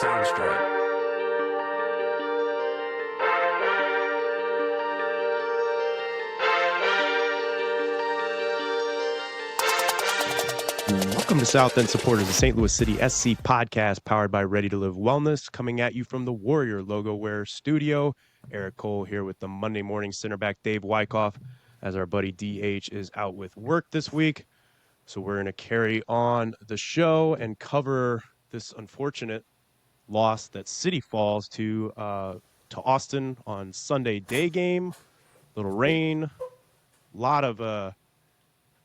Sounds straight. Welcome to South End supporters, the St. Louis City SC podcast powered by Ready to Live Wellness, coming at you from the Warrior Logo Wear studio. Eric Cole here with the Monday morning center back Dave Wyckoff, as our buddy DH is out with work this week. So we're going to carry on the show and cover this unfortunate loss that City falls to Austin on Sunday day game. Little rain, a lot of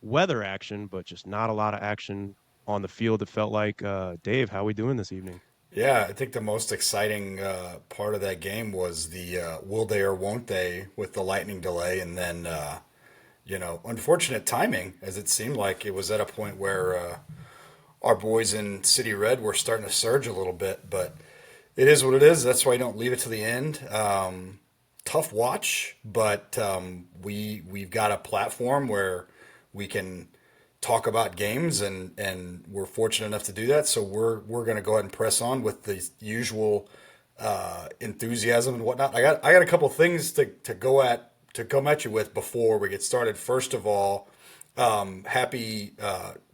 weather action, but just not a lot of action on the field. It felt like. Dave, how are we doing this evening? Yeah, I think the most exciting part of that game was the will they or won't they with the lightning delay, and then unfortunate timing, as it seemed like it was at a point where our boys in City Red were starting to surge a little bit. But it is what it is. That's why I don't leave it to the end. Tough watch, but we've got a platform where we can talk about games, and we're fortunate enough to do that. So we're going to go ahead and press on with the usual enthusiasm and whatnot. I got a couple things to come at you with before we get started. First of all, happy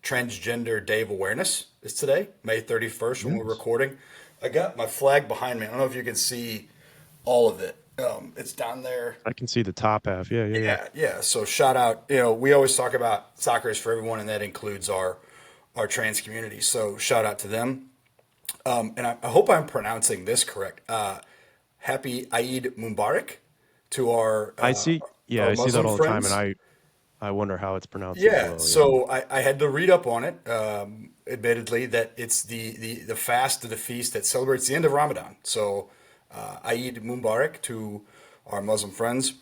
Transgender Day of Awareness is today, May 31st, when we're recording. I got my flag behind me. I don't know if you can see all of it. It's down there. I can see the top half. Yeah. So shout out. We always talk about soccer is for everyone, and that includes our trans community. So shout out to them. And I hope I'm pronouncing this correct. Happy Eid Mubarak to our I see. Yeah, our I see Muslim that all the time, friends. and I wonder how it's pronounced as Yeah. well. So I had to read up on it. Admittedly, that it's the fast, the feast that celebrates the end of Ramadan. So Eid Mubarak to our Muslim friends.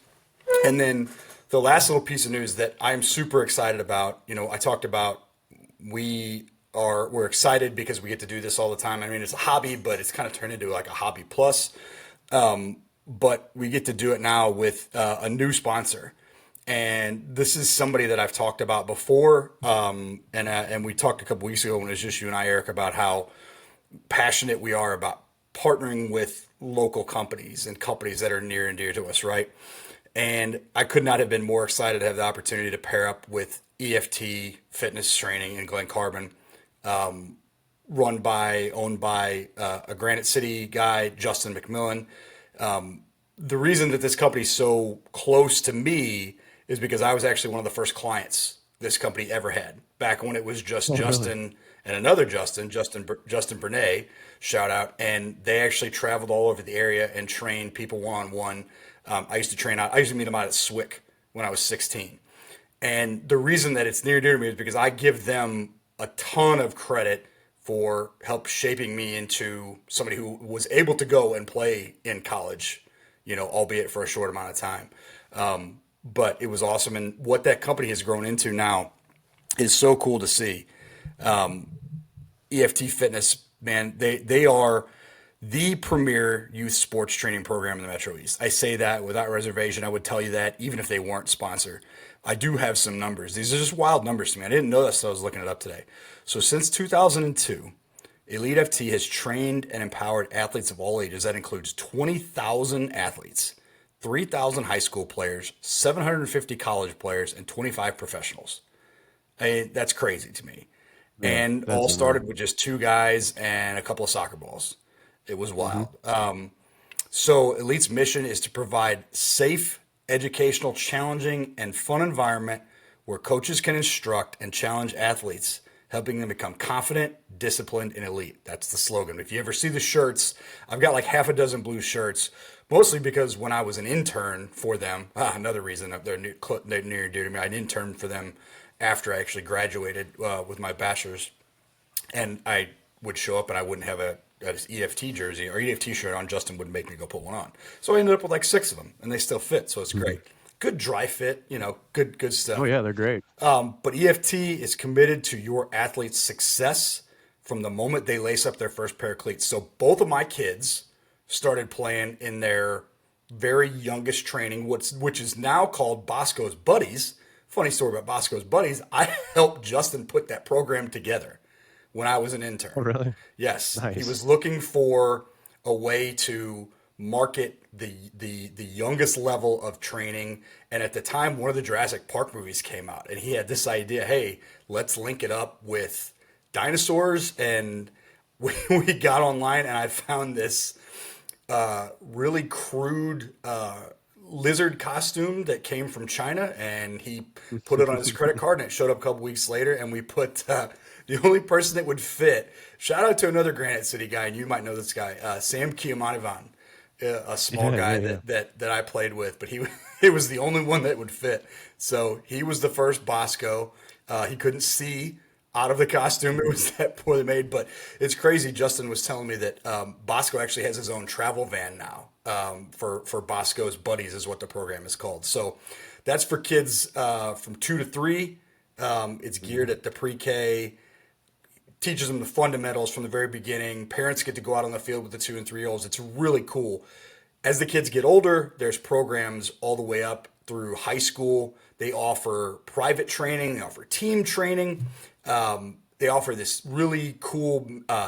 And then the last little piece of news that I'm super excited about, I talked about we're excited because we get to do this all the time. I mean, it's a hobby, but it's kind of turned into like a hobby plus. But we get to do it now with a new sponsor. And this is somebody that I've talked about before. And we talked a couple weeks ago when it was just you and I, Eric, about how passionate we are about partnering with local companies and companies that are near and dear to us, right? And I could not have been more excited to have the opportunity to pair up with EFT Fitness Training in Glen Carbon, owned by a Granite City guy, Justin McMillan. The reason that this company is so close to me is because I was actually one of the first clients this company ever had, back when it was just Justin Really? and another Justin Bernay, shout out. And they actually traveled all over the area and trained people one-on-one. I used to meet them out at Swick when I was 16. And the reason that it's near and dear to me is because I give them a ton of credit for help shaping me into somebody who was able to go and play in college, albeit for a short amount of time. But it was awesome. And what that company has grown into now is so cool to see. EFT Fitness, man, they are the premier youth sports training program in the Metro East. I say that without reservation. I would tell you that even if they weren't sponsored. I do have some numbers. These are just wild numbers to me. I didn't know this, so I was looking it up today. So since 2002, Elite FT has trained and empowered athletes of all ages. That includes 20,000 athletes, 3,000 high school players, 750 college players, and 25 professionals. That's crazy to me. Yeah, And all that's started with just two guys and a couple of soccer balls. It was mm-hmm. wild. So Elite's mission is to provide safe, educational, challenging, and fun environment where coaches can instruct and challenge athletes, helping them become confident, disciplined, and elite. That's the slogan. If you ever see the shirts, I've got like half a dozen blue shirts, mostly because when I was an intern for them, another reason that they're near and dear to me, I interned for them after I actually graduated with my bachelor's, and I would show up and I wouldn't have an EFT jersey or EFT shirt on. Justin wouldn't make me go put one on. So I ended up with like 6 of them, and they still fit, so it's great. Good dry fit, good stuff. Oh yeah, they're great. But EFT is committed to your athlete's success from the moment they lace up their first pair of cleats. So both of my kids started playing in their very youngest training, which is now called Bosco's Buddies. Funny story about Bosco's Buddies. I helped Justin put that program together when I was an Oh, intern. really? Yes, he Nice. was looking for a way to market the youngest level of training. And at the time, one of the Jurassic Park movies came out, and he had this idea: hey, let's link it up with dinosaurs. And we got online, and I found this really crude lizard costume that came from China, and he put it on his credit card, and it showed up a couple weeks later, and we put the only person that would fit. Shout out to another Granite City guy, and you might know this guy, Sam Kiamanivan, a small Yeah, guy yeah, yeah. that I played with, but he it was the only one that would fit. So he was the first Bosco. He couldn't see out of the costume. It was that poorly made, but it's crazy. Justin was telling me that Bosco actually has his own travel van now for Bosco's buddies, is what the program is called. So that's for kids from 2 to 3. It's geared Mhm. at the pre-K, teaches them the fundamentals from the very beginning. Parents get to go out on the field with the 2 and 3 year olds. It's really cool. As the kids get older, there's programs all the way up through high school. They offer private training, they offer team training. They offer this really cool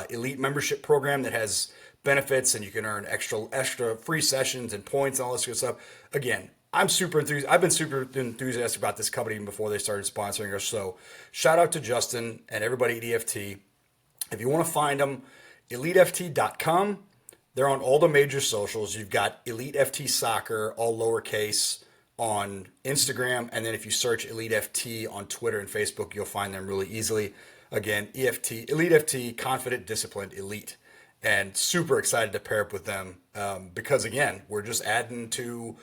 elite membership program that has benefits, and you can earn extra free sessions and points and all this good stuff. Again, I'm super enthusiastic. I've been super enthusiastic about this company even before they started sponsoring us. So shout out to Justin and everybody at EFT. If you want to find them, eliteft.com. They're on all the major socials. You've got Elite FT Soccer, all lowercase, on Instagram. And then if you search Elite FT on Twitter and Facebook, you'll find them really easily. Again, EFT, Elite FT, confident, disciplined, elite. And super excited to pair up with them because, again, we're just adding to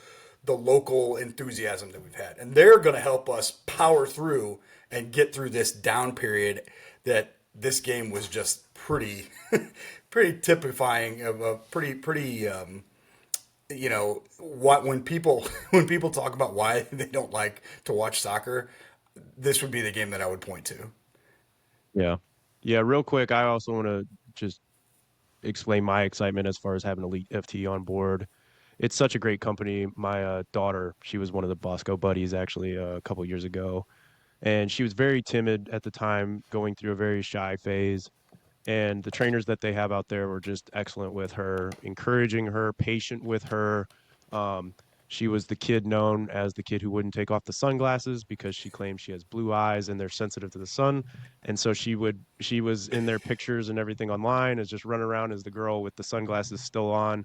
the local enthusiasm that we've had. And they're going to help us power through and get through this down period that this game was just pretty pretty typifying of a pretty what when people when people talk about why they don't like to watch soccer, this would be the game that I would point to. Yeah. Yeah, real quick, I also want to just explain my excitement as far as having Elite FT on board. It's such a great company. My daughter, she was one of the Bosco buddies actually a couple years ago, and she was very timid at the time, going through a very shy phase. And the trainers that they have out there were just excellent with her, encouraging her, patient with her. Um, she was the kid known as the kid who wouldn't take off the sunglasses because she claims she has blue eyes and they're sensitive to the sun. And so she was in their pictures and everything online as just running around as the girl with the sunglasses still on.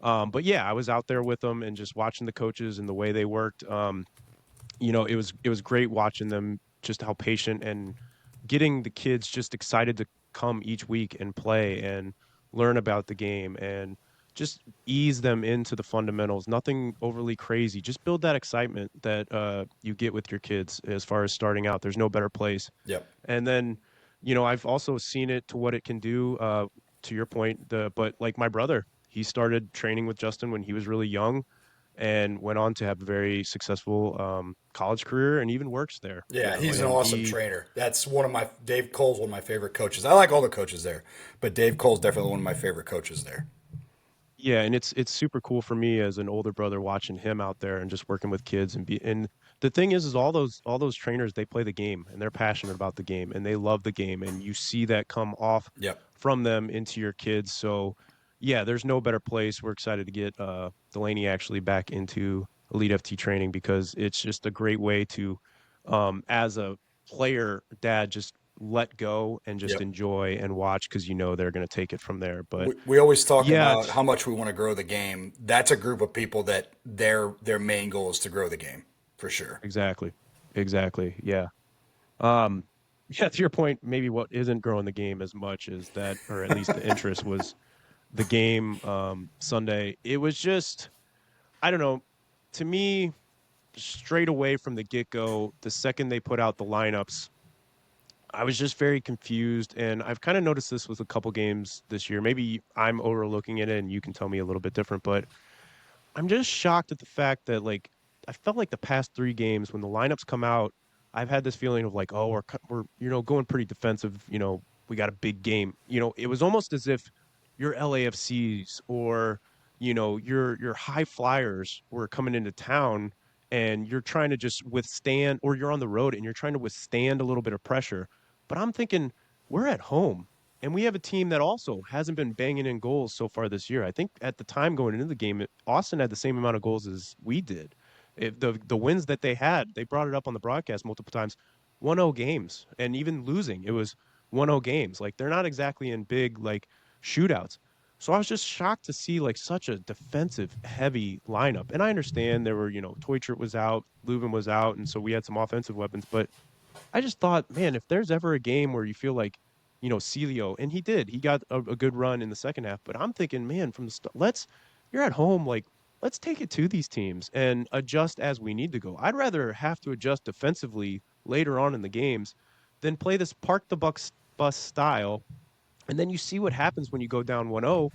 But yeah, I was out there with them and just watching the coaches and the way they worked. It was great watching them, just how patient and getting the kids just excited to come each week and play and learn about the game and just ease them into the fundamentals. Nothing overly crazy. Just build that excitement that you get with your kids as far as starting out. There's no better place. Yep. And then, I've also seen it to what it can do. To your point, but like my brother, he started training with Justin when he was really young and went on to have a very successful college career and even works there Yeah, now. he's an And awesome he, trainer. That's one of my Dave Cole's one of my favorite coaches. I like all the coaches there, but Dave Cole's definitely one of my favorite coaches there. yeah, and it's super cool for me as an older brother watching him out there and just working with kids and the thing is all those trainers, they play the game and they're passionate about the game and they love the game and you see that come off Yep. from them into your kids. So yeah, there's no better place. We're excited to get Delaney actually back into Elite FT training because it's just a great way to as a player dad just let go and just Yep. enjoy and watch because they're going to take it from there. But We always talk yeah, about how much we want to grow the game. That's a group of people that their main goal is to grow the game for sure. exactly. Exactly. Yeah. Um, yeah, to your point, maybe what isn't growing the game as much as that, or at least the interest was the game Sunday. It was just, I don't know, to me, straight away from the get-go, the second they put out the lineups, I was just very confused. And I've kind of noticed this with a couple games this year. Maybe I'm overlooking it and you can tell me a little bit different, but I'm just shocked at the fact that like I felt like the past 3 games when the lineups come out, I've had this feeling of like, oh, we're going pretty defensive. We got a big game. It was almost as if your LAFCs or your high flyers were coming into town and you're trying to just withstand, or you're on the road and you're trying to withstand a little bit of pressure. But I'm thinking we're at home and we have a team that also hasn't been banging in goals so far this year. I think at the time going into the game, Austin had the same amount of goals as we did. If the wins that they had, they brought it up on the broadcast multiple times, 1-0 games, and even losing, it was 1-0 games. Like they're not exactly in big like shootouts. So I was just shocked to see like such a defensive heavy lineup. And I understand there were, Toychert was out, Leuven was out, and so we had some offensive weapons, but I just thought, man, if there's ever a game where you feel like, Celio, and he did, he got a good run in the second half, but I'm thinking, man, from the start, you're at home, like, let's take it to these teams and adjust as we need to go. I'd rather have to adjust defensively later on in the games than play this park the buck bus style. And then you see what happens when you go down 1-0.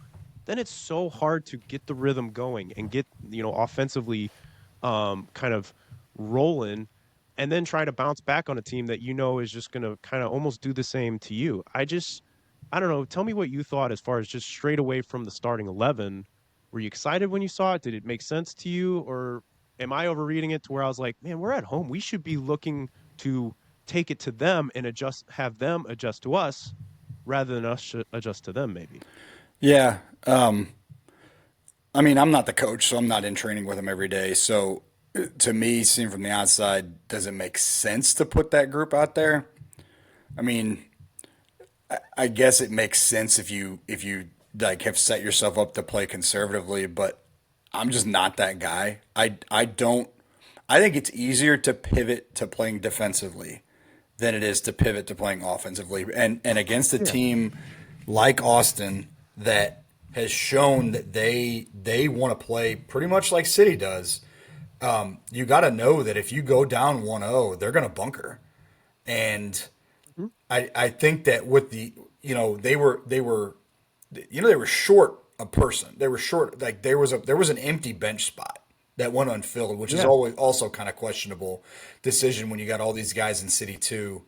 Then it's so hard to get the rhythm going and get, offensively kind of rolling and then try to bounce back on a team that is just going to kind of almost do the same to you. I don't know. Tell me what you thought as far as just straight away from the starting 11. Were you excited when you saw it? Did it make sense to you? Or am I overreading it to where I was like, man, we're at home. We should be looking to take it to them and have them adjust to us rather than us adjust to them, maybe. Yeah. I mean, I'm not the coach, so I'm not in training with him every day. So to me, seen from the outside, does it make sense to put that group out there? I mean, I guess it makes sense if you like have set yourself up to play conservatively, but I'm just not that guy. I don't I think it's easier to pivot to playing defensively than it is to pivot to playing offensively. And against a Yeah. team like Austin that has shown that they want to play pretty much like City does, you got to know that if you go down 1-0, they're going to bunker. And Mhm. I think that with the they were short a person. They were short, like there was an empty bench spot that went unfilled, which is Yeah. always also kind of questionable decision when you got all these guys in City 2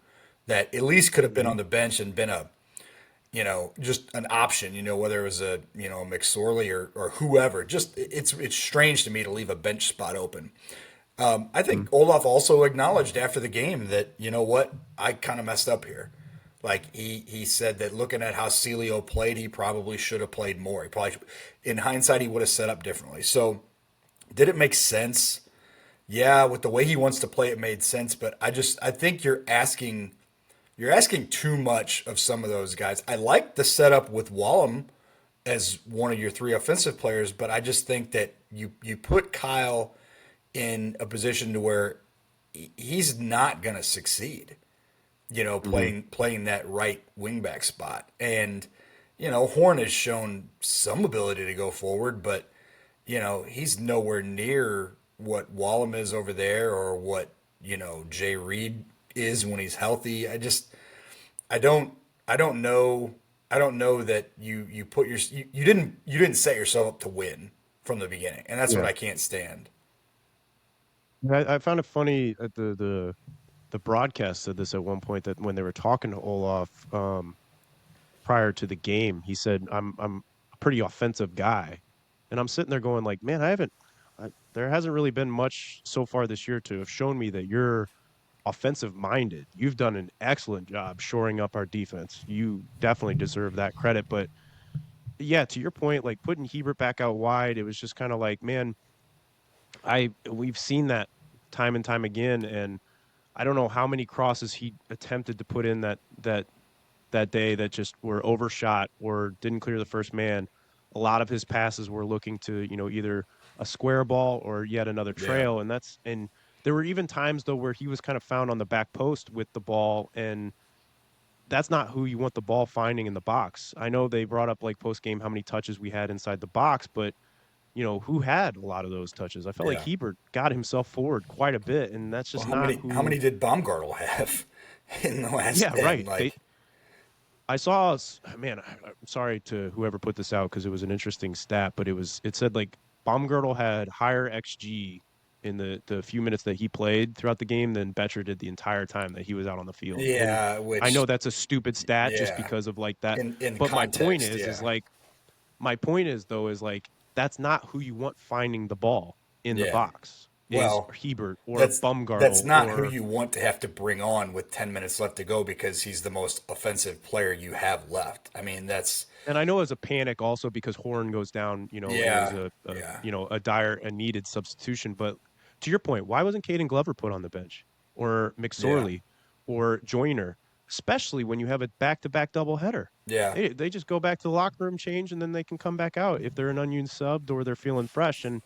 that at least could have been Mhm. on the bench and been a just an option, whether it was a McSorley or whoever. Just it's strange to me to leave a bench spot open. I Mhm. think Olaf also acknowledged after the game that, you know what, I kind of messed up here. Like he said that looking at how Celio played, he probably should have played more. In hindsight, he would have set up differently. So did it make sense? Yeah, with the way he wants to play, it made sense. But I think you're asking too much of some of those guys. I like the setup with Wallum as one of your three offensive players, but I just think that you put Kyle in a position to where he's not going to succeed. Mhm. Playing that right wingback spot, and Horn has shown some ability to go forward, but he's nowhere near what Wallum is over there, or what Jay Reed is when he's healthy. I don't I don't know I don't know that you put you didn't set yourself up to win from the beginning, and that's what Yeah. I can't stand. I found it funny at the broadcast said this at one point that when they were talking to Olaf prior to the game, he said, I'm a pretty offensive guy. And I'm sitting there going like, man, there hasn't really been much so far this year to have shown me that you're offensive minded. You've done an excellent job shoring up our defense. You definitely deserve that credit. But yeah, to your point, like putting Hebert back out wide, it was just kind of like, man, we've seen that time and time again. And I don't know how many crosses he attempted to put in that day that just were overshot or didn't clear the first man. A lot of his passes were looking to, either a square ball or yet another Yeah, trail. And there were even times though where he was kind of found on the back post with the ball, and that's not who you want the ball finding in the box. I know they brought up like post game how many touches we had inside the box, but who had a lot of those touches? I felt like yeah. Hebert got himself forward quite a bit, and that's Well, just how not many how who. many did Baumgartel have in the last Yeah, 10? right. Like, I saw, man, I'm sorry to whoever put this out because it was an interesting stat, but it said like Baumgartel had higher XG in the few minutes that he played throughout the game than Betcher did the entire time that he was out on the field. And yeah, I know which, that's a stupid stat just yeah, because of like that. in But context, is yeah, like, my point is though, is like, that's not who you want finding the ball in the yeah. box. is Well, Hebert or that's Bumgartle not who or you want to have to bring on with 10 minutes left to go because he's the most offensive player you have left. I mean, that's and I know as a panic also because Horn goes down, it was yeah, a yeah, a dire and needed substitution. But to your point, why wasn't Caden Glover put on the bench or yeah, McSorley or Joyner, especially when you have a back-to-back doubleheader? yeah, They just go back to the locker room, change, and then they can come back out if they're an onion subbed or they're feeling fresh. And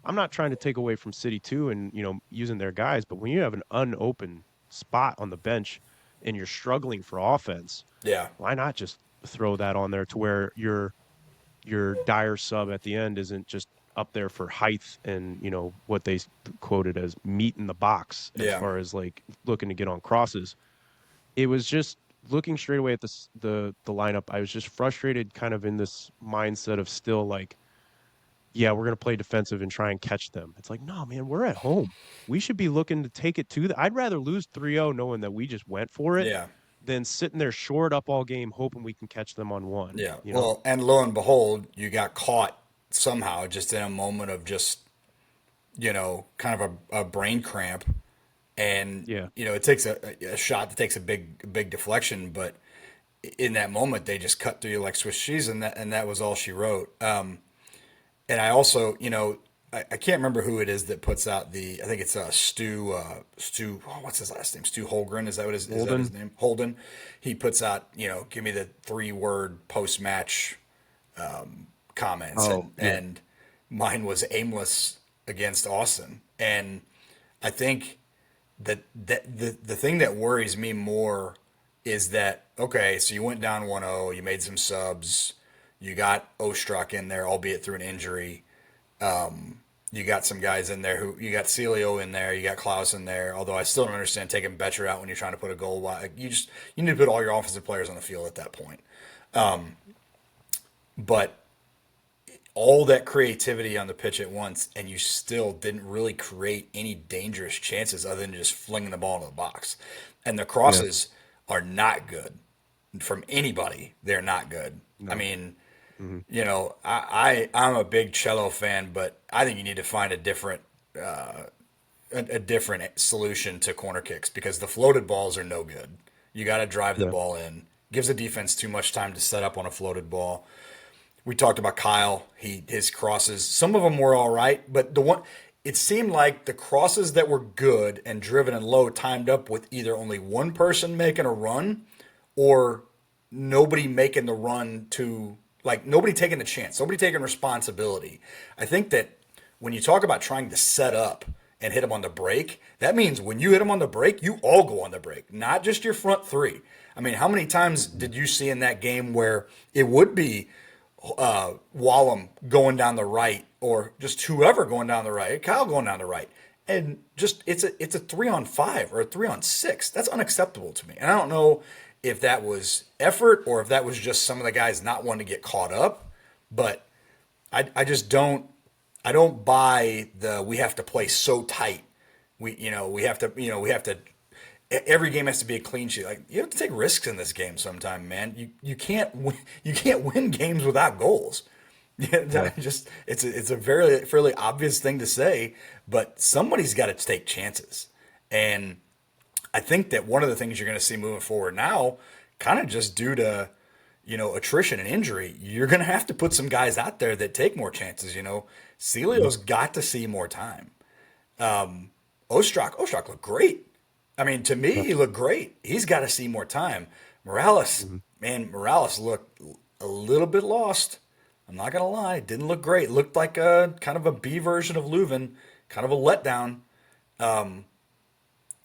I'm not trying to take away from City too and using their guys, but when you have an unopened spot on the bench and you're struggling for offense, yeah, why not just throw that on there to where your dire sub at the end isn't just up there for height and what they quoted as meat in the box as yeah. far as like looking to get on crosses. It was just looking straight away at the lineup. I was just frustrated, kind of in this mindset of still like, yeah, we're gonna play defensive and try and catch them. It's like, no, man, we're at home. We should be looking to take it to the. I'd rather lose 3-0 knowing that we just went for it Yeah. than sitting there short up all game hoping we can catch them on one. Yeah. Well, and lo and behold, you got caught somehow just in a moment of just, kind of a brain cramp. And, Yeah, it takes a shot that takes a big deflection. But in that moment, they just cut through you like Swiss cheese. And that was all she wrote. And I also, I can't remember who it is that puts out I think it's Stu, what's his last name? Stu Holgren. Is that his Holden. name? Holden. He puts out, give me the 3-word post match comments, Oh, yeah, and mine was aimless against Austin. And I think that the thing that worries me more is that, okay, so you went down 1-0, you made some subs, you got Ostrak in there, albeit through an injury. You got some guys in there you got Celio in there, you got Klaus in there. Although I still don't understand taking Betcher out when you're trying to put a goal. You need to put all your offensive players on the field at that point. But all that creativity on the pitch at once, and you still didn't really create any dangerous chances other than just flinging the ball into the box. And the yeah, crosses are not good from anybody. They're not good. I no, mean, hmm I'm a big cello fan, but I think you need to find a different solution to corner kicks because the floated balls are no good. You got to drive the yeah, ball in. Gives the defense too much time to set up on a floated ball. We talked about Kyle. His crosses. Some of them were all right, but it seemed like the crosses that were good and driven and low timed up with either only one person making a run or nobody making the run to, like, nobody taking the chance, nobody taking responsibility. I think that when you talk about trying to set up and hit them on the break, that means when you hit them on the break, you all go on the break, not just your front three. I mean, how many times hmm did you see in that game where it would be Wallum going down the right or just whoever going down the right, Kyle going down the right, and just it's a 3-on-5 or a 3-on-6. That's unacceptable to me, and I don't know if that was effort or if that was just some of the guys not wanting to get caught up, but I just don't buy the we have to play so tight. We have to every game has to be a clean sheet. Like, you have to take risks in this game sometime, man. You can't win games without goals. yeah. It's a very fairly obvious thing to say, but somebody's got to take chances. And I think that one of the things you're going to see moving forward now, kind of just due to attrition and injury, you're going to have to put some guys out there that take more chances. hmm Celio's got to see more time. Ostrak looked great. I mean, to me, Yeah, he looked great. He's got to see more time. Morales, hmm man, Morales looked a little bit lost. I'm not gonna lie, didn't look great. Looked like a kind of a B version of Leuven, kind of a letdown.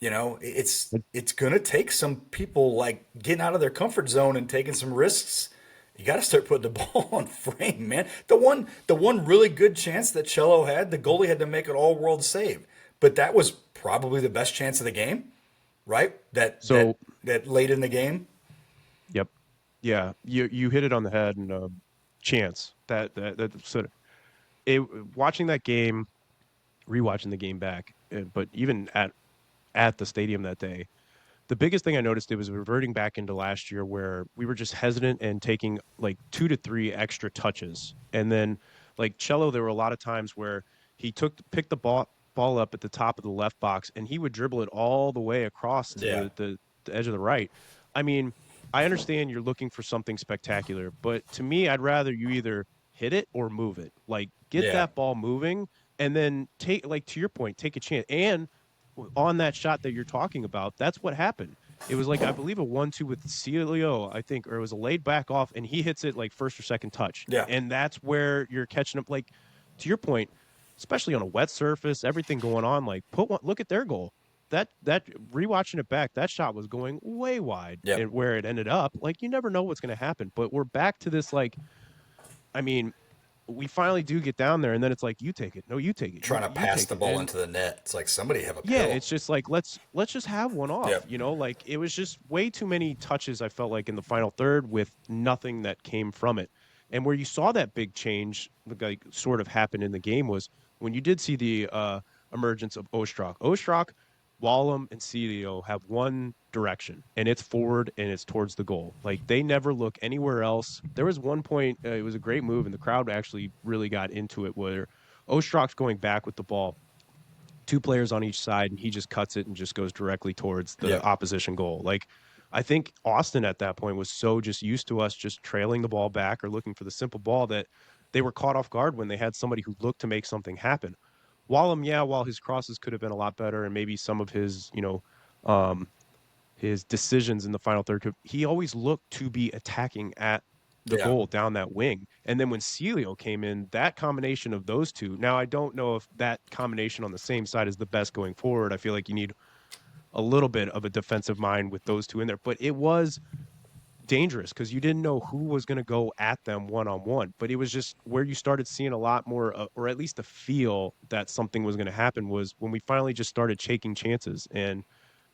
It's gonna take some people like getting out of their comfort zone and taking some risks. You got to start putting the ball on frame, man. The one really good chance that Cello had, the goalie had to make an all-world save, but that was probably the best chance of the game, right? That that So, that late in the game. yep, yeah, you hit it on the head and chance that sort of it. Watching that game, rewatching the game back, but even at the stadium that day, the biggest thing I noticed it was reverting back into last year where we were just hesitant and taking like 2 to 3 extra touches. And then like Cello, there were a lot of times where he picked the ball. ball up at the top of the left box, and he would dribble it all the way across to Yeah. the edge of the right. I mean, I understand you're looking for something spectacular, but to me, I'd rather you either hit it or move it. Like, get Yeah. that ball moving, and then take, like, to your point, take a chance. And on that shot that you're talking about, that's what happened. It was like, I believe, a 1-2 with Celio, I think, or it was a laid back off, and he hits it like first or second touch. Yeah. And that's where you're catching up. Like, to your point, especially on a wet surface, everything going on, like, look at their goal. That rewatching it back, that shot was going way wide, Yep. and where it ended up, like, you never know what's going to happen. But we're back to this, like, I mean, we finally do get down there, and then it's like, you take it, no, you take it, Trying to you pass take the it, ball and into the net. It's like somebody have a yeah, pill. it's just like, let's just have one off, Yep. like, it was just way too many touches, I felt like, in the final third with nothing that came from it. And where you saw that big change, like, sort of happen in the game, was when you did see the emergence of Ostrak, Wallum, and Celio have one direction, and it's forward and it's towards the goal. Like, they never look anywhere else. There was one point, it was a great move, and the crowd actually really got into it, where Ostrak's going back with the ball, two players on each side, and he just cuts it and just goes directly towards the Yep. opposition goal. Like, I think Austin at that point was so just used to us just trailing the ball back or looking for the simple ball that they were caught off guard when they had somebody who looked to make something happen. Wallum, yeah, while his crosses could have been a lot better, and maybe some of his, um, his decisions in the final third, he always looked to be attacking at the Yeah. goal down that wing. And then when Celio came in, that combination of those two, now I don't know if that combination on the same side is the best going forward. I feel like you need a little bit of a defensive mind with those two in there, but it was dangerous because you didn't know who was going to go at them one-on-one. But it was just where you started seeing a lot more, or at least a feel that something was going to happen, was when we finally just started taking chances. And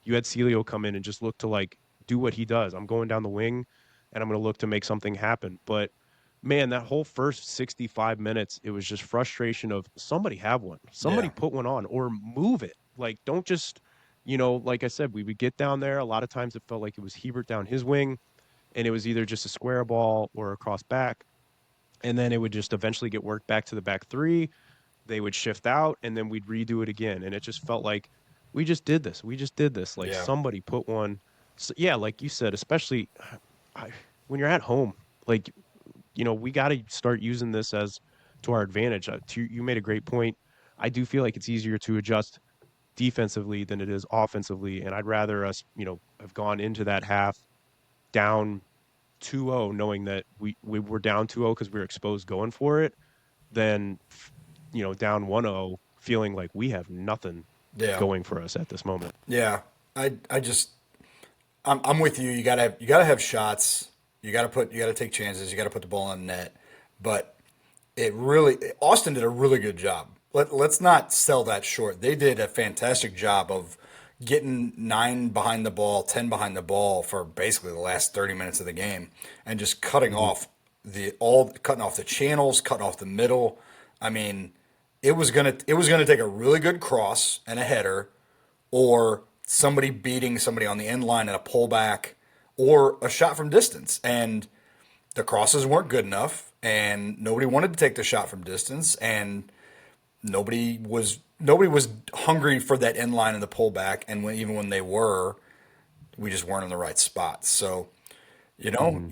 you had Celio come in and just look to, like, do what he does. I'm going down the wing and I'm going to look to make something happen. But man, that whole first 65 minutes, it was just frustration of somebody have one, somebody Yeah. put one on, or move it. Like, don't just, like I said, we would get down there. A lot of times it felt like it was Hebert down his wing, and it was either just a square ball or a cross back. And then it would just eventually get worked back to the back three. They would shift out, and then we'd redo it again. And it just felt like we just did this. We just did this. Like, Yeah. somebody put one. So, yeah, like you said, especially when you're at home, like, we got to start using this as to our advantage. You made a great point. I do feel like it's easier to adjust defensively than it is offensively. And I'd rather us, have gone into that half down 2-0, knowing that we were down 2-0 because we were exposed going for it, than, down 1-0, feeling like we have nothing Yeah. going for us at this moment. Yeah. I just I'm with you. You gotta have shots. You gotta take chances. You gotta put the ball in the net. But Austin did a really good job. Let's not sell that short. They did a fantastic job of getting 9 behind the ball, 10 behind the ball for basically the last 30 minutes of the game, and just Mm-hmm. cutting off the channels, cutting off the middle. I mean, it was gonna take a really good cross and a header, or somebody beating somebody on the end line and a pullback, or a shot from distance. And the crosses weren't good enough, and nobody wanted to take the shot from distance, and nobody was hungry for that end line and the pullback. And even when they were, we just weren't in the right spot. So, Mm-hmm.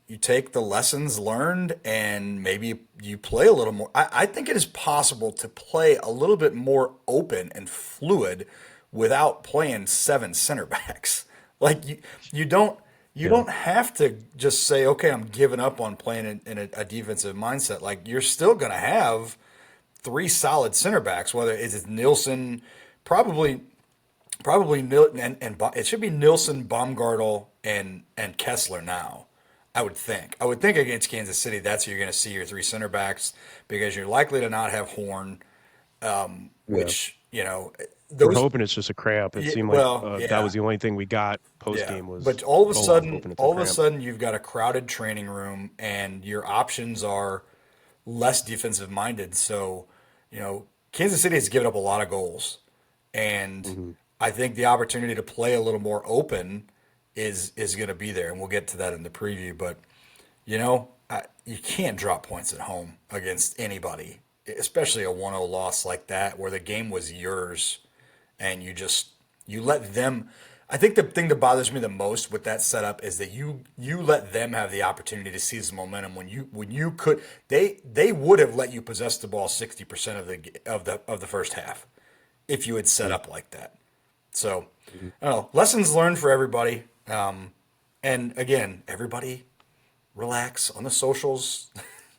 you take the lessons learned, and maybe you play a little more. I think it is possible to play a little bit more open and fluid without playing 7 center backs. Like, you don't have to just say, okay, I'm giving up on playing in a defensive mindset. Like, you're still going to have 3 solid center backs, whether it's Nilsson, probably and it should be Nilsson, Baumgartel, and Kessler now. I would think. I would think against Kansas City, that's who you're going to see your 3 center backs, because you're likely to not have Horn, Yeah. which, We're those. hoping it's just a cramp. It Yeah, seemed like well, that yeah, was the only thing we got post yeah. game But was all of a Olaf sudden, hoping it's a all of a cramp. sudden, you've got a crowded training room, and your options are less defensive minded. So, Kansas City has given up a lot of goals, and Mm-hmm. I think the opportunity to play a little more open is going to be there, and we'll get to that in the preview. But you can't drop points at home against anybody, especially a 1-0 loss like that, where the game was yours, and you let them. I think the thing that bothers me the most with that setup is that you let them have the opportunity to seize the momentum when you could they would have let you possess the ball 60% of the first half if you had set up like that. So, Mm-hmm. I don't know. Lessons learned for everybody. And again, everybody relax on the socials.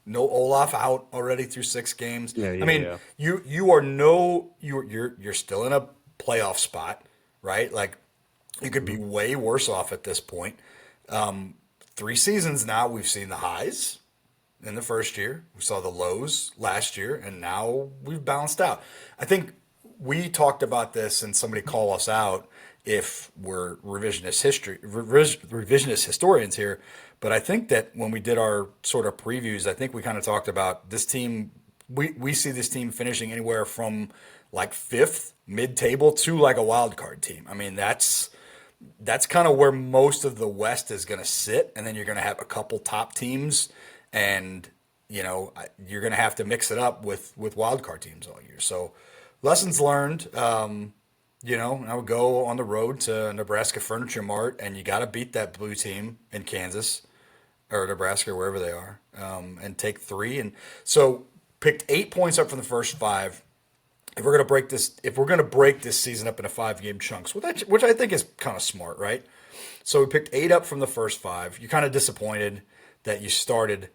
No Olaf out already through 6 games. Yeah, I yeah, mean, yeah. you are no you're still in a playoff spot, right? Like you could Mm-hmm. be way worse off at this point. 3 seasons now, we've seen the highs in the first year. We saw the lows last year, and now we've balanced out. I think we talked about this, and somebody call us out if we're revisionist historians here. But I think that when we did our sort of previews, I think we kind of talked about this team. We see this team finishing anywhere from like fifth, mid-table to like a wild card team. I mean, that's kind of where most of the West is going to sit, and then you're going to have a couple top teams, and you're going to have to mix it up with wild card teams all year. So, lessons learned. I would go on the road to Nebraska Furniture Mart, and you got to beat that blue team in Kansas or Nebraska, or wherever they are, and take 3. And so, picked 8 points up from the first 5. If we're gonna break this season up into 5 game chunks, which I think is kind of smart, right? So we picked 8 up from the first 5. You're kind of disappointed that you started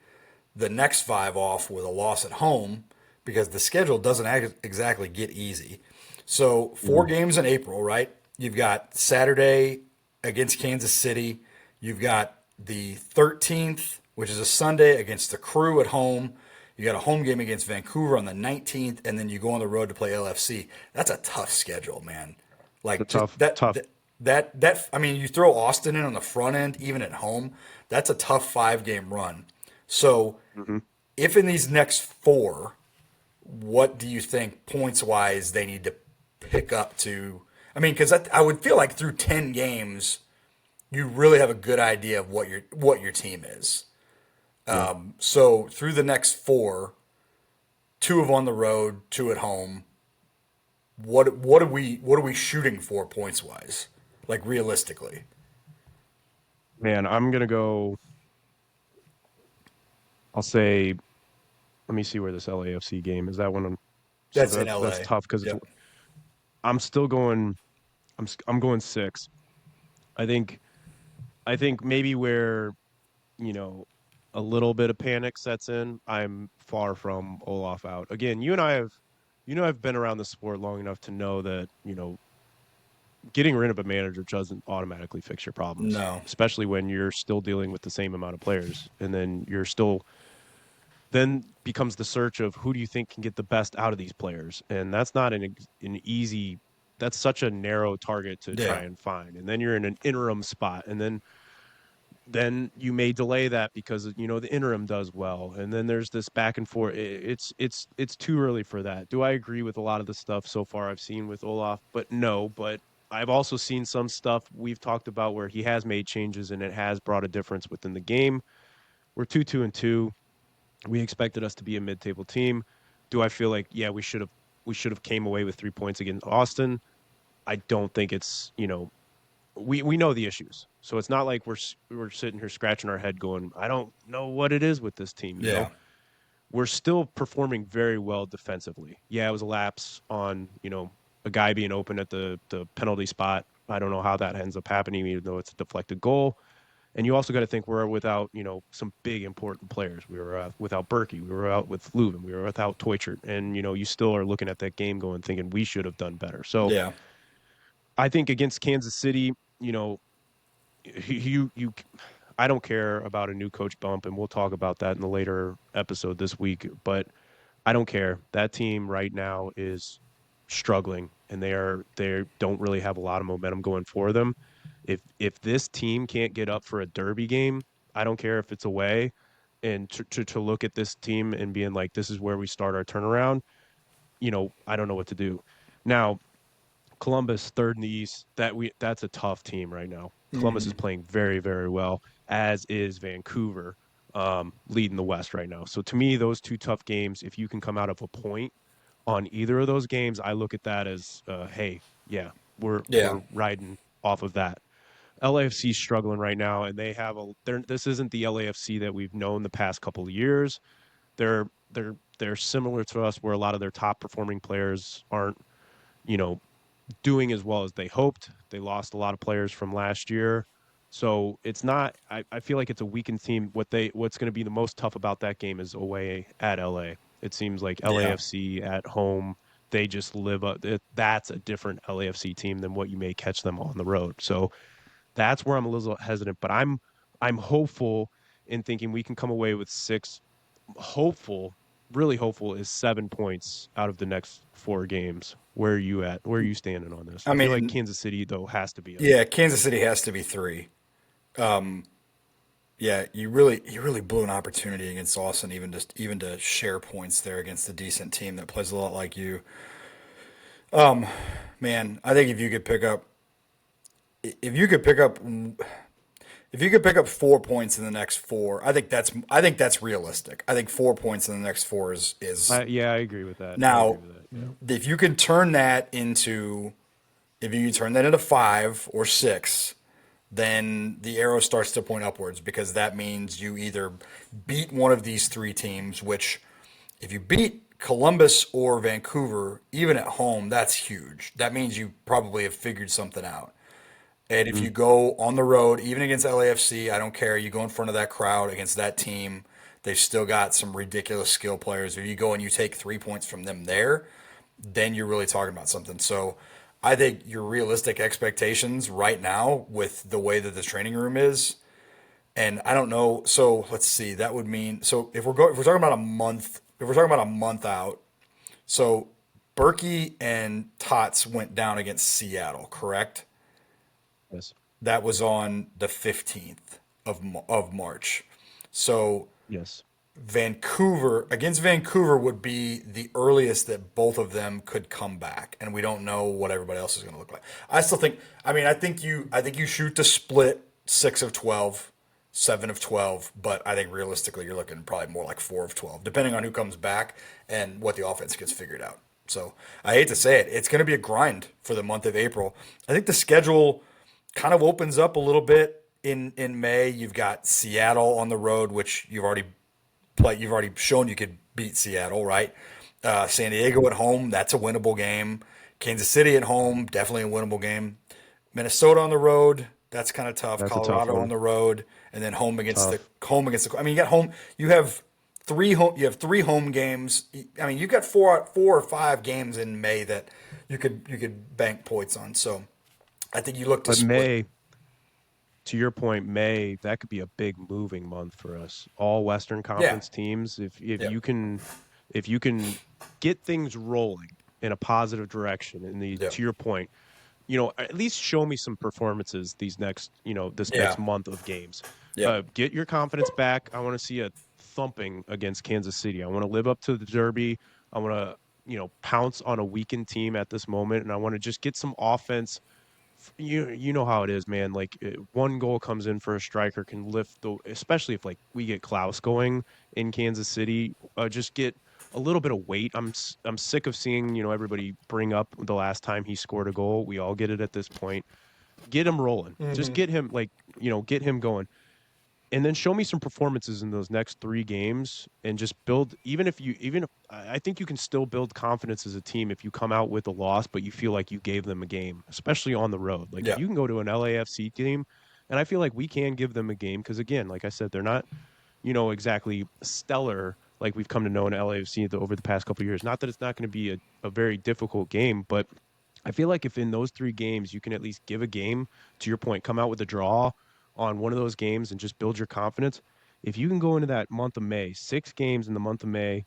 the next 5 off with a loss at home because the schedule doesn't exactly get easy. So Mm-hmm. 4 games in April, right? You've got Saturday against Kansas City. You've got the 13th, which is a Sunday, against the Crew at home. You got a home game against Vancouver on the 19th, and then you go on the road to play LFC. That's a tough schedule, man. It's a Like just tough, tough. that. I mean, you throw Austin in on the front end, even at home. That's a tough 5 game run. So, Mm-hmm. if in these next 4, what do you think points wise they need to pick up to? I mean, because I would feel like through 10 games, you really have a good idea of what your team is. Yeah. So through the next 4, 2 of on the road, 2 at home. What are we shooting for points wise? Like realistically. Man, I'm gonna go. I'll say. Let me see where this LAFC game is. That one. So That's in that's LA. tough because it's. Yep. I'm still going. I'm going 6. I think. I think maybe where you know a little bit of panic sets in. I'm far from Olaf out. Again, I've been around the sport long enough to know that getting rid of a manager doesn't automatically fix your problems, No. especially when you're still dealing with the same amount of players, and then then becomes the search of who do you think can get the best out of these players, and that's not an easy. That's such a narrow target to try Yeah. and find, and then you're in an interim spot, and then you may delay that because the interim does well, and then there's this back and forth. It's too early for that. Do I agree with a lot of the stuff so far I've seen with Olaf? But no, but I've also seen some stuff we've talked about where he has made changes and it has brought a difference within the game. We're 2-2-2. We expected us to be a mid-table team. Do I feel like we should have came away with 3 points against Austin? I don't think we know the issues. So it's not like we're sitting here scratching our head going, I don't know what it is with this team. Yeah. We're still performing very well defensively. Yeah, it was a lapse on, a guy being open at the penalty spot. I don't know how that ends up happening, even though it's a deflected goal. And you also got to think we're without, some big important players. We were without Berkey. We were out with Leuven. We were without Teutschert. And, you still are looking at that game going, thinking we should have done better. So Yeah. I think against Kansas City, you know, you I don't care about a new coach bump, and we'll talk about that in the later episode this week, but I don't care. That team right now is struggling, and they don't really have a lot of momentum going for them. If this team can't get up for a derby game, I don't care if it's away, and to look at this team and being like, this is where we start our turnaround, I don't know what to do. Now, Columbus third in the East. That's a tough team right now. Columbus is playing very, very well, as is Vancouver. leading the West right now. So to me, those two tough games, if you can come out of a point on either of those games, I look at that as, hey, yeah, Yeah. we're riding off of that. LAFC is struggling right now, and they have this isn't the LAFC that we've known the past couple of years. They're similar to us, where a lot of their top performing players aren't, you know, doing as well as they hoped. They lost a lot of players from last year. So it's not I feel like it's a weakened team. What's going to be the most tough about that game is away at LA. It seems like Yeah. LAFC at home, they just live up. That's a different LAFC team than what you may catch them on the road. So that's where I'm a little hesitant, but I'm hopeful in thinking we can come away with six. Hopeful, really hopeful is 7 points out of the next four games. Where are you at? Where are you standing on this? I I feel like mean, Kansas City though has to be up. yeah, Kansas City has to be 3. Yeah, you really blew an opportunity against Austin, even to share points there against a decent team that plays a lot like you. Man, I think if you could pick up if you could pick up 4 points in the next four, I think that's realistic. I think 4 points in the next four is Yeah, I agree with that. I agree now with that. Yeah. if you can turn that into if you turn that into 5 or 6, then the arrow starts to point upwards because that means you either beat one of these three teams, which if you beat Columbus or Vancouver, even at home, that's huge. That means you probably have figured something out. And if Mm, you go on the road, even against LAFC, I don't care. You go in front of that crowd against that team. They've still got some ridiculous skill players. If you go and you take 3 points from them there, then you're really talking about something. So I think your realistic expectations right now with the way that the training room is, and I don't know. So let's see. That would mean if we're talking about a month, if we're talking about a month out. So Berkey and Tots went down against Seattle, correct? yes. That was on the 15th of March. So Yes. Vancouver would be the earliest that both of them could come back, and we don't know what everybody else is going to look like. I still think. I mean, I think you shoot to split 6 of 12, 7 of 12, but I think realistically you're looking probably more like 4 of 12, depending on who comes back and what the offense gets figured out. So I hate to say it, it's going to be a grind for the month of April. I think the schedule kind of opens up a little bit in May. You've got Seattle on the road, which you've already shown you could beat Seattle, right? San Diego at home, that's a winnable game. Kansas City at home, definitely a winnable game. Minnesota on the road, that's kind of tough. That's a tough Colorado on one. the road, and then Tough. home against the. I mean, you got home. You have three home games. I mean, you've got four or five games in May that you could bank points on. So I think you look to But split. May, to your point, May, that could be a big moving month for us. All Western Yeah, Conference teams, yeah, if you can get things rolling in a positive direction, and the yeah, to your point, at least show me some performances this yeah, next month of games. yeah, Get your confidence back. I want to see a thumping against Kansas City. I want to live up to the Derby. I want to, pounce on a weakened team at this moment, and I want to just get some offense. You know how it is, man. Like one goal comes in for a striker can lift especially if like we get Klaus going in Kansas City, just get a little bit of weight. I'm sick of seeing everybody bring up the last time he scored a goal. We all get it at this point. Get him rolling. Just get him get him going, and then show me some performances in those next three games and just build. Even if I think you can still build confidence as a team if you come out with a loss but you feel like you gave them a game, especially on the road. Like if yeah, you can go to an LAFC team, and I feel like we can give them a game because again, like I said, they're not exactly stellar like we've come to know in LAFC over the past couple of years. Not that it's not going to be a very difficult game, but I feel like if in those three games you can at least give a game, to your point, come out with a draw on one of those games and just build your confidence. If you can go into that month of May, 6 games in the month of May,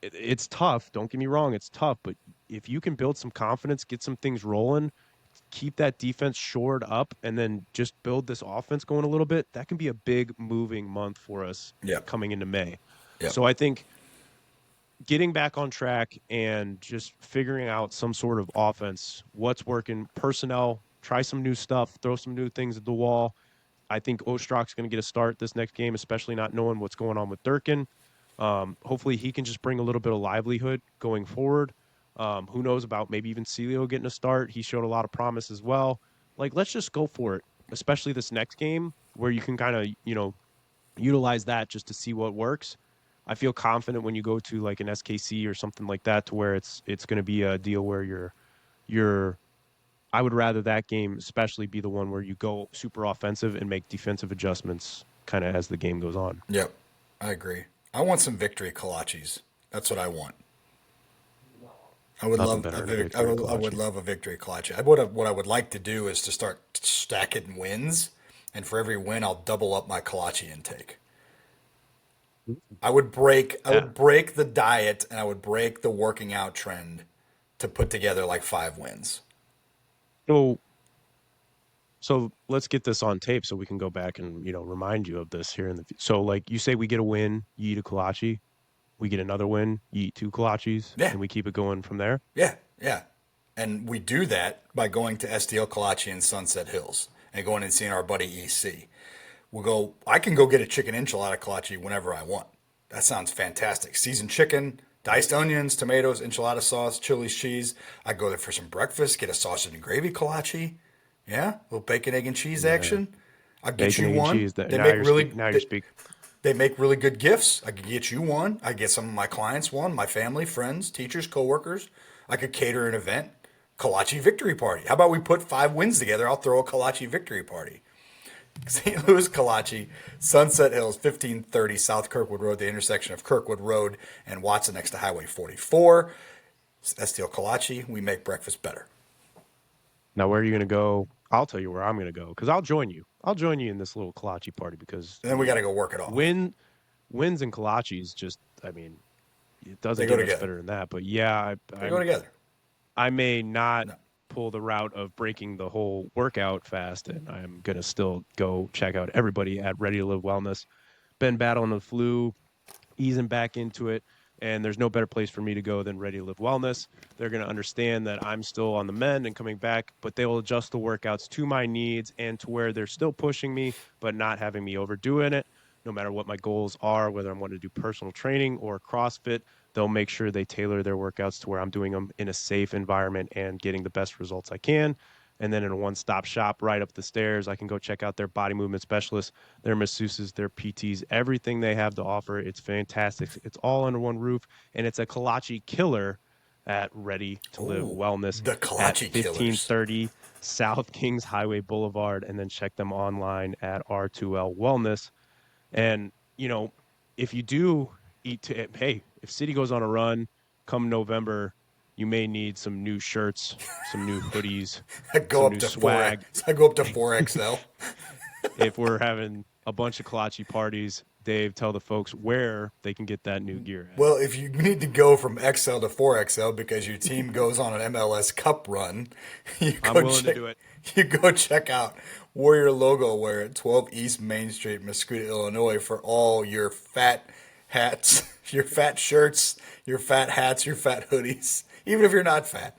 it's tough. Don't get me wrong, it's tough. But if you can build some confidence, get some things rolling, keep that defense shored up, and then just build this offense going a little bit, that can be a big moving month for us yeah, coming into May. yeah, So I think getting back on track and just figuring out some sort of offense, what's working, personnel, try some new stuff, throw some new things at the wall, I think Ostrak's going to get a start this next game, especially not knowing what's going on with Durkin. Hopefully he can just bring a little bit of livelihood going forward. Who knows about maybe even Celio getting a start? He showed a lot of promise as well. Like, let's just go for it, especially this next game where you can kind of, utilize that just to see what works. I feel confident when you go to like an SKC or something like that to where it's going to be a deal where you're I would rather that game especially be the one where you go super offensive and make defensive adjustments kind of as the game goes on. Yep, I agree. I want some victory kolaches. That's what I want. I would Nothing love better a than a I victory would, I would kolache. love a victory kolache. What I would like to do is to start stacking wins, and for every win, I'll double up my kolache intake. I Yeah. would break the diet and I would break the working out trend to put together like 5 wins. So so let's get this on tape so we can go back and remind you of this here in the so like you say we get a win, you eat a kolache, we get another win, you eat two kolaches, Yeah, and we keep it going from there. yeah, yeah. And we do that by going to STL Kolache in Sunset Hills and going and seeing our buddy EC. I can go get a chicken enchilada kolache whenever I want. That sounds fantastic. Seasoned chicken, diced onions, tomatoes, enchilada sauce, chili cheese. I go there for some breakfast, get a sausage and gravy kolache. Yeah, a little bacon, egg, and cheese Yeah. action. I'll get Bacon, you egg, and one. cheese. That They now make you're really speak now you're they, speak they make really good gifts. I could get you one. I get some of my clients one, my family, friends, teachers, coworkers. I could cater an event. Kolache victory party. How about we put 5 wins together? I'll throw a Kolache victory party. St. Louis Kolache, Sunset Hills, 1530 South Kirkwood Road, the intersection of Kirkwood Road and Watson next to Highway 44. STL Kolache, we make breakfast better. Now, where are you going to go? I'll tell you where I'm going to go because I'll join you. I'll join you in this little kolache party because And then we got to go work it off. wins and kolaches just, I mean, it doesn't They go get much together. better than that. But yeah, They go together. I may not No. pull the route of breaking the whole workout fast, and I'm gonna still go check out everybody at Ready to Live Wellness. Been battling the flu, easing back into it, and there's no better place for me to go than Ready to Live Wellness. They're going to understand that I'm still on the mend and coming back, but they will adjust the workouts to my needs and to where they're still pushing me, but not having me overdoing it. No matter what my goals are, whether I'm wanting to do personal training or CrossFit, they'll make sure they tailor their workouts to where I'm doing them in a safe environment and getting the best results I can. And then in a one-stop shop right up the stairs, I can go check out their body movement specialists, their masseuses, their PTs, everything they have to offer. It's fantastic. It's all under one roof, and it's a kolache killer at Ready to Live Ooh, Wellness the at Kolache Killers. 1530 South Kings Highway Boulevard, and then check them online at R2L Wellness. And, if you do hey, if City goes on a run come November, you may need some new shirts, some new hoodies, I go some up new to 4 swag. I go up to 4XL. If we're having a bunch of kolache parties, Dave, tell the folks where they can get that new gear at. Well, if you need to go from XL to 4XL because your team goes on an MLS Cup run, you I'm go willing to check do it. you go check out Warrior Logo Wear at 12 East Main Street, Muscogee, Illinois for all your fat hats, your fat shirts, your fat hats, your fat hoodies. Even if you're not fat.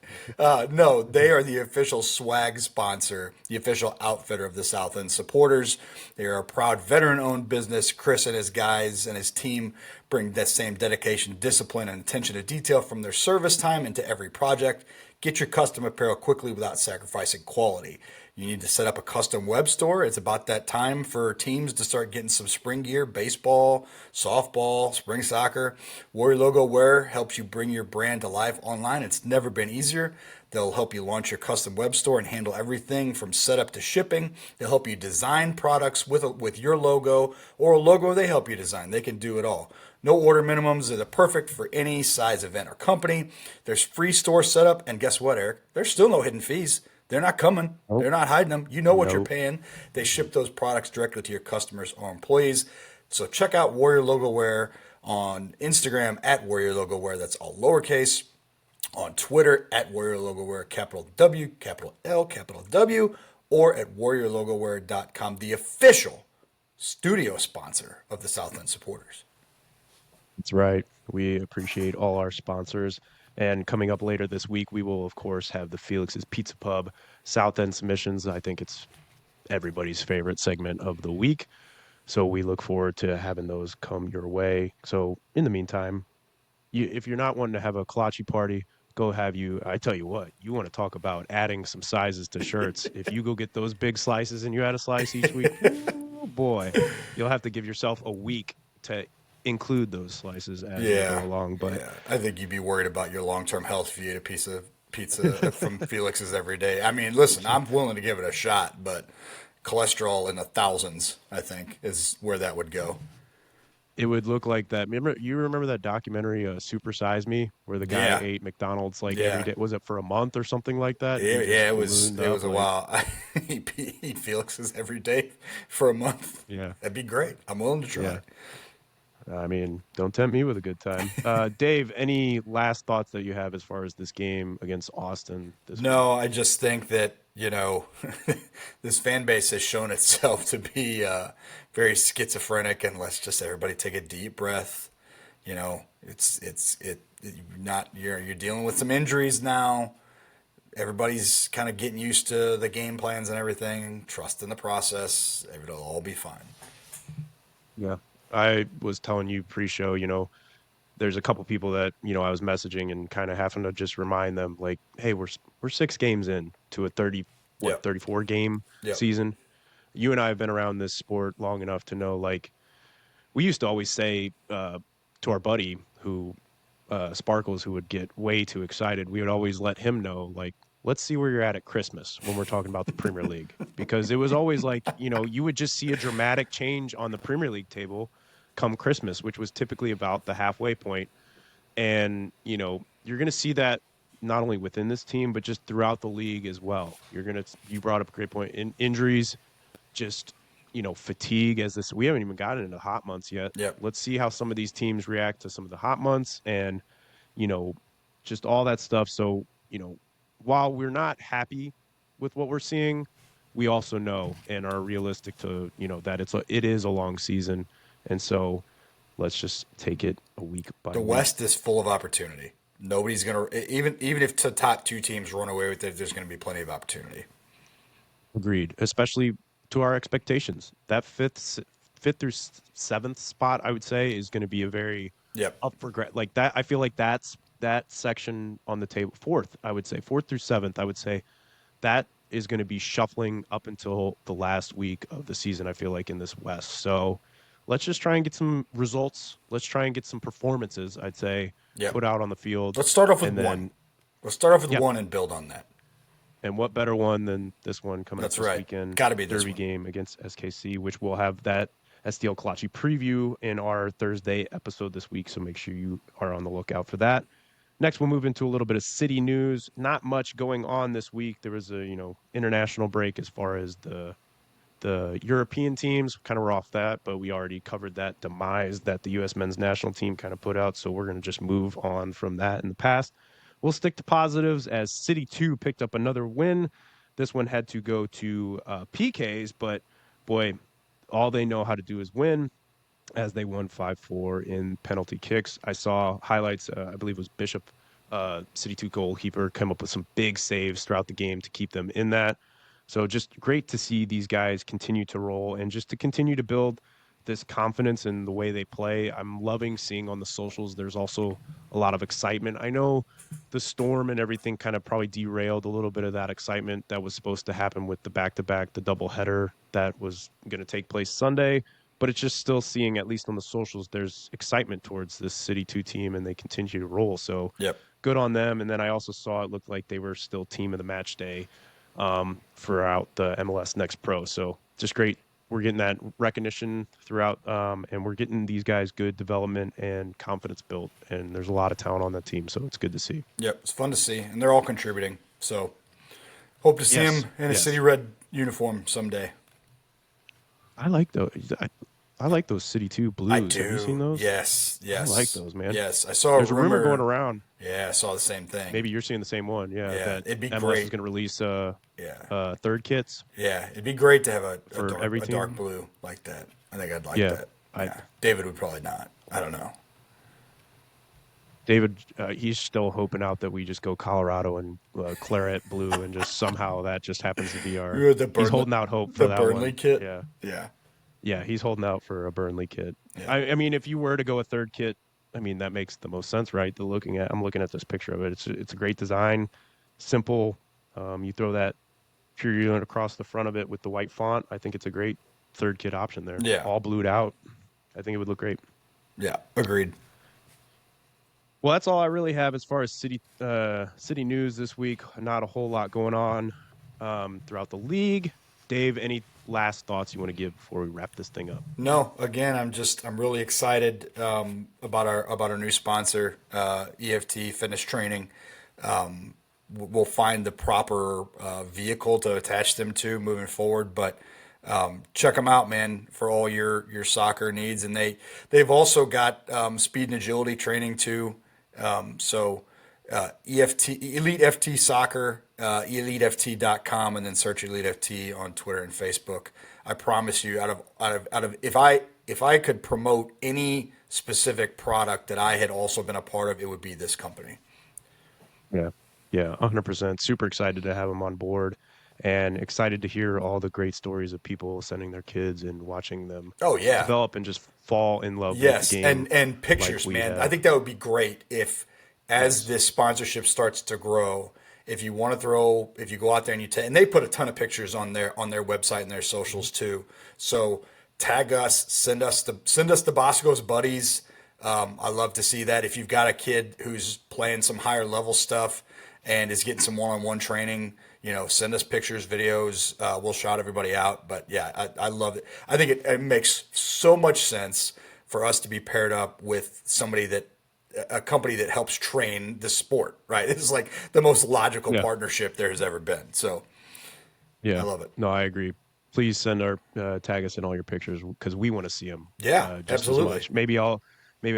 No, they are the official swag sponsor, the official outfitter of the South End supporters. They are a proud veteran owned business. Chris and his guys and his team bring that same dedication, discipline, and attention to detail from their service time into every project. Get your custom apparel quickly without sacrificing quality. You need to set up a custom web store. It's about that time for teams to start getting some spring gear, baseball, softball, spring soccer. Warrior Logo Wear helps you bring your brand to life online. It's never been easier. They'll help you launch your custom web store and handle everything from setup to shipping. They'll help you design products with your logo or a logo they help you design. They can do it all. No order minimums. They're perfect for any size event or company. There's free store setup, and guess what, Eric? There's still no hidden fees. They're not coming. Nope. They're not hiding them. You know what you're Nope. paying. They ship those products directly to your customers or employees. So check out Warrior Logo Wear on Instagram at Warrior Logo Wear. That's all lowercase. On Twitter at Warrior Logo Wear, capital W, capital L, capital W, or at warriorlogowear.com, the official studio sponsor of the South End Supporters. That's right. We appreciate all our sponsors. And coming up later this week, we will, of course, have the Felix's Pizza Pub South End submissions. I think it's everybody's favorite segment of the week. So we look forward to having those come your way. So in the meantime, if you're not wanting to have a kolache party, go have you. I tell you what, you want to talk about adding some sizes to shirts. If you go get those big slices and you add a slice each week, oh boy, you'll have to give yourself a week to include those slices as we go Yeah, along. But yeah. I think you'd be worried about your long-term health if you ate a piece of pizza from Felix's every day. I mean, listen, I'm willing to give it a shot, but cholesterol in the thousands, I think, is where that would go. it would look like that. You remember that documentary, Super Size Me, where the guy Yeah, ate McDonald's like every yeah. day? Was it for a month or something like that? He Yeah, yeah, just ballooned it was up a like, while. I eat Felix's every day for a month. yeah, That'd be great. I'm willing to try. yeah. I mean, don't tempt me with a good time. Dave, any last thoughts that you have as far as this game against Austin this No, week? I just think that, this fan base has shown itself to be very schizophrenic, and let's just everybody take a deep breath. You're dealing with some injuries now. Everybody's kind of getting used to the game plans and everything. Trust in the process. It'll all be fine. Yeah. I was telling you pre-show, there's a couple people that, I was messaging and kind of having to just remind them like, hey, we're 6 games in to a Yep. 34 game Yep. season. You and I have been around this sport long enough to know, like, we used to always say to our buddy who Sparkles, who would get way too excited, we would always let him know, like, let's see where you're at Christmas when we're talking about the Premier League. Because it was always like, you would just see a dramatic change on the Premier League table come Christmas, which was typically about the halfway point. And, you're going to see that not only within this team, but just throughout the league as well. You brought up a great point in injuries, just fatigue as this. We haven't even gotten into hot months yet. Yep. Let's see how some of these teams react to some of the hot months and you know just all that stuff. So while we're not happy with what we're seeing, we also know and are realistic to that it is a long season, and so let's just take it a week by The week. West is full of opportunity. Nobody's gonna even if the top two teams run away with it. There's gonna be plenty of opportunity. Agreed, especially to our expectations. That fifth through seventh spot, I would say, is going to be a very Yep. up for grab. Like that, I feel like that's that section on the table. Fourth, I would say, fourth through seventh, I would say that is going to be shuffling up until the last week of the season. I feel like in this West. So let's just try and get some results. Let's try and get some performances. I'd say Yep. put out on the field, Let's start off with and one. then Let's start off with yeah, one and build on that. and what better one than this one coming up That's this right. weekend? Got to be this Derby one. game against SKC, which we'll have that SDL Kalachi preview in our Thursday episode this week. So make sure you are on the lookout for that. Next, we'll move into a little bit of city news. Not much going on this week. There was a international break as far as the European teams. Kind of were off that, but we already covered that demise that the U.S. men's national team kind of put out. So we're going to just move on from that in the past. We'll stick to positives as City 2 picked up another win. This one had to go to PKs, but boy, all they know how to do is win as they won 5-4 in penalty kicks. I saw highlights, I believe it was Bishop, City 2 goalkeeper, come up with some big saves throughout the game to keep them in that. So just great to see these guys continue to roll and just to continue to build this confidence in the way they play. I'm loving seeing on the socials. There's also a lot of excitement. I know the storm and everything kind of probably derailed a little bit of that excitement that was supposed to happen with the back-to-back, the double header that was going to take place Sunday. But it's just still seeing, at least on the socials, there's excitement towards this City 2 team, and they continue to roll. So Yep. good on them. And then I also saw it looked like they were still team of the match day throughout the MLS Next Pro. So just great. We're getting that recognition throughout, and we're getting these guys good development and confidence built. And there's a lot of talent on that team, so it's good to see. Yep. It's fun to see, and they're all contributing. So hope to see Yes, him in a yes. city red uniform someday. I like those. I like those City 2 I blues. Have you seen do. those? Yes. I like Yes. those, man. Yes. I saw a There's a rumor going rumor. around. Yeah, I saw the same thing. Maybe you're seeing the same one. Yeah, Yeah, that it'd be MLS is great. going to release Yeah. third kits Yeah, it'd be great to have for every a dark team. blue like that. I think I'd like Yeah, that. I Yeah. David would probably not. I don't know. David, he's still hoping out that we just go Colorado and claret blue, and just somehow that just happens to be our. You had He's holding out hope the for that Burnley one. kit. Yeah, Yeah, yeah, he's holding out for a Burnley kit. yeah, I mean, if you were to go a third kit, I mean that makes the most sense, right? I'm looking at this picture of it. It's a great design, simple. You throw that pure unit across the front of it with the white font. I think it's a great third kit option there. yeah, All blued out. I think it would look great. yeah. Agreed. Well, that's all I really have as far as city news this week. Not a whole lot going on throughout the league. Dave, any last thoughts you want to give before we wrap this thing up? No, again, I'm really excited about our new sponsor, EFT Fitness Training. We'll find the proper vehicle to attach them to moving forward, but check them out, man, for all your soccer needs. And they've also got speed and agility training too. So EFT Elite FT Soccer, eliteft.com, and then search Elite FT on Twitter and Facebook. I promise you, out of if I could promote any specific product that I had also been a part of, it would be this company. Yeah. Yeah, 100%. Super excited to have him on board, and excited to hear all the great stories of people sending their kids and watching them Oh yeah, develop and just fall in love with the yes, game and pictures, like we man. have. I think that would be great if, as Yes. this sponsorship starts to grow, if you want to throw, if you go out there and and they put a ton of pictures on their website and their socials too. So tag us, send us the Bosco's buddies. I love to see that. If you've got a kid who's playing some higher level stuff and is getting some one-on-one training, send us pictures, videos. We'll shout everybody out. But yeah, I love it. I think it makes so much sense for us to be paired up with a company that helps train the sport, right? This is like the most logical Yeah. partnership there has ever been. So I Yeah. love it. No, I agree. Please send our tag us in all your pictures because we want to see them Yeah, just as absolutely. much. Maybe I'll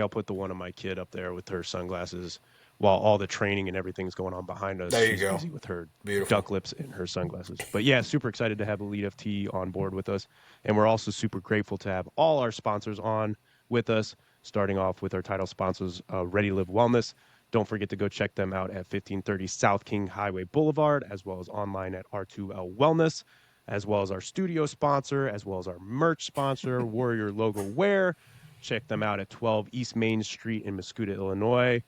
put the one of my kid up there with her sunglasses while all the training and everything's going on behind us. There you She's go. busy with her Beautiful. duck lips and her sunglasses. But yeah, super excited to have Elite FT on board with us, and we're also super grateful to have all our sponsors on with us. Starting off with our title sponsors, Ready Live Wellness. Don't forget to go check them out at 1530 South King Highway Boulevard, as well as online at R2L Wellness, as well as our studio sponsor, as well as our merch sponsor, Warrior Logo Wear. Check them out at 12 East Main Street in Mascoutah, Illinois.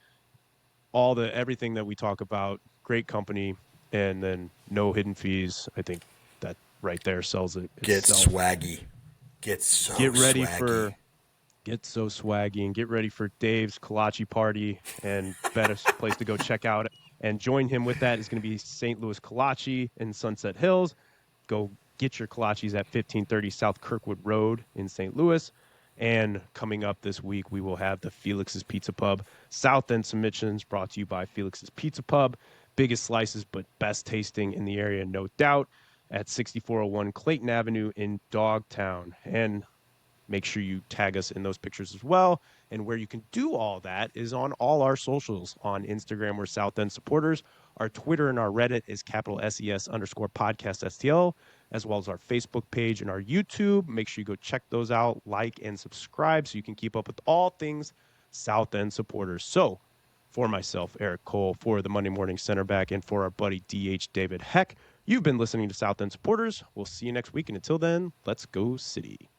Everything that we talk about, great company, and then no hidden fees. I think that right there sells it Get itself. swaggy. Get so Get ready swaggy. get so swaggy and get ready for Dave's kolache party, and best place to go check out and join him with that is going to be St. Louis Kolache in Sunset Hills. Go get your kolaches at 1530 South Kirkwood Road in St. Louis. And coming up this week, we will have the Felix's Pizza Pub South End Submissions, brought to you by Felix's Pizza Pub. Biggest slices, but best tasting in the area, no doubt, at 6401 Clayton Avenue in Dogtown. And make sure you tag us in those pictures as well. And where you can do all that is on all our socials. On Instagram, we're South End Supporters. Our Twitter and our Reddit is _SES_podcast STL, as well as our Facebook page and our YouTube. Make sure you go check those out, like and subscribe so you can keep up with all things South End Supporters. So, for myself, Eric Cole, for the Monday Morning Center Back, and for our buddy DH David Heck, you've been listening to South End Supporters. We'll see you next week. And until then, let's go City.